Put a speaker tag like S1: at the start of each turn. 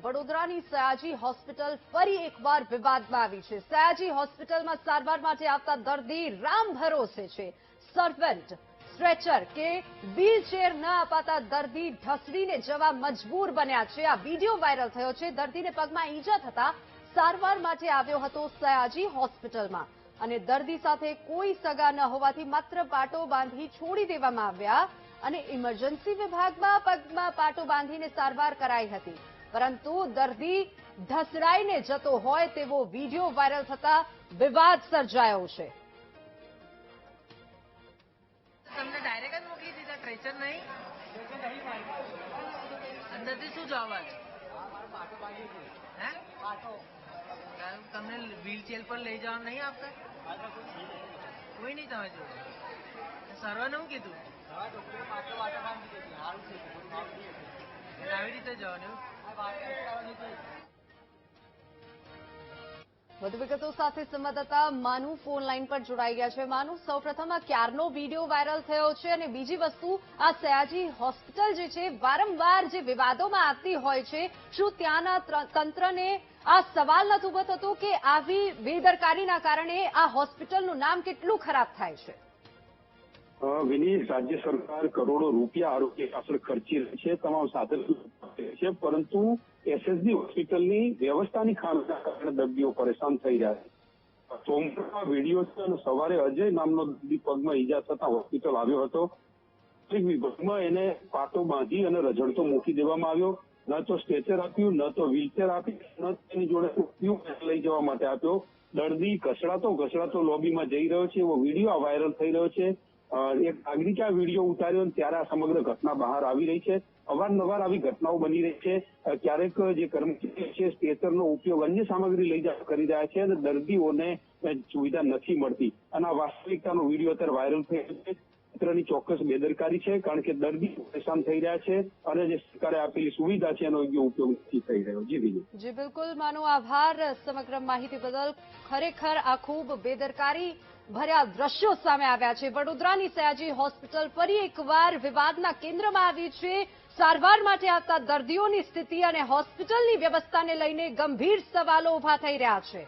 S1: વડોદરાની સયાજી હોસ્પિટલ ફરી એકવાર વિવાદમાં આવી છે। સયાજી હોસ્પિટલમાં સારવાર માટે આવતા દર્દી રામ ભરોસે છે। સર્વન્ટ, સ્ટ્રેચર કે વ્હીલચેર ન અપાતા દર્દી ઢસડીને જવા મજબૂર બન્યા છે। આ વિડીયો વાયરલ થયો છે। દર્દીને પગમાં ઈજા થતા સારવાર માટે આવ્યો હતો સયાજી હોસ્પિટલમાં અને દર્દી સાથે કોઈ સગા ન હોવાથી માત્ર પાટો બાંધી છોડી દેવામાં આવ્યા અને ઇમરજન્સી વિભાગમાં પગમાં પાટો બાંધીને સારવાર કરાઈ હતી, પરંતુ દર્દી ઢસડાઈને જતો હોય તેવો વિડીયો વાયરલ થતા વિવાદ સર્જાયો છે।
S2: તમને ડાયરેક્ટ જ મોકલી દીધા, ટ્રેચર નહીં અંદરથી શું જવા છે? હે તમને વ્હીલચેર પર લઈ જવા નહીં આપતા? કોઈ નહીં તમે જોડે? સર્વને શું કીધું? આવી રીતે જવાનું?
S1: વધુ વિગતો સાથે સંવાદદાતા માનુ ફોન લાઈન પર જોડાઈ ગયા છે। માનુ, સૌપ્રથમ આ ક્યારનો વિડીયો વાયરલ થયો છે અને બીજી વસ્તુ, આ સયાજી હોસ્પિટલ જે છે વારંવાર જે વિવાદોમાં આવતી હોય છે, શું ત્યાંના તંત્રને આ સવાલ નથી ઉભો થતો કે આવી બેદરકારીના કારણે આ હોસ્પિટલનું નામ કેટલું ખરાબ થાય છે?
S3: વિની, રાજ્ય સરકાર કરોડો રૂપિયા આરોગ્ય પાછળ ખર્ચી રહી છે, તમામ સાધન છે, પરંતુ એસએસજી હોસ્પિટલની વ્યવસ્થાની ખામીના કારણે દર્દીઓ પરેશાન થઈ રહ્યા છે। સોમવારના વિડીયો છે અને સવારે અજય નામનો દર્દી પગમાં ઈજા થતા હોસ્પિટલ આવ્યો હતો। વિભાગમાં એને પાટો બાંધી અને રઝળતો મૂકી દેવામાં આવ્યો। ન તો સ્ટ્રેચર આપ્યું, ન તો વ્હીલચેર આપી, ન તેની જોડે લઈ જવા માટે આપ્યો। દર્દી ઘસડાતો લોબીમાં જઈ રહ્યો છે એવો વિડીયો વાયરલ થઈ રહ્યો છે। એક નાગરિકે આ વિડીયો ઉતાર્યો ત્યારે આ સમગ્ર ઘટના બહાર આવી રહી છે। અવારનવાર આવી ઘટનાઓ બની રહી છે। ક્યારેક જે કર્મચારીઓ છે સ્ટ્રેચરનો ઉપયોગ અન્ય સામગ્રી લઈ જવા કરી રહ્યા છે અને દર્દીઓને સુવિધા નથી મળતી અને આ વાસ્તવિકતાનો વિડીયો અત્યારે વાયરલ થયો છે। તંત્રની ચોક્કસ બેદરકારી છે, કારણ કે દર્દી પરેશાન થઈ રહ્યા છે અને જે સરકારે આપેલી સુવિધા છે એનો યોગ્ય ઉપયોગ નથી થઈ રહ્યો। જી
S1: બિલકુલ માનો, આભાર સમગ્ર માહિતી બદલ। ખરેખર આ ખૂબ બેદરકારી ભર્યા દ્રશ્યો સામે આવ્યા છે। વડોદરાની સયાજી હોસ્પિટલ ફરી એકવાર વિવાદના કેન્દ્રમાં આવી છે। સારવાર માટે આવતા દર્દીઓની સ્થિતિ અને હોસ્પિટલની વ્યવસ્થાને લઈને ગંભીર સવાલો ઉભા થઈ રહ્યા છે।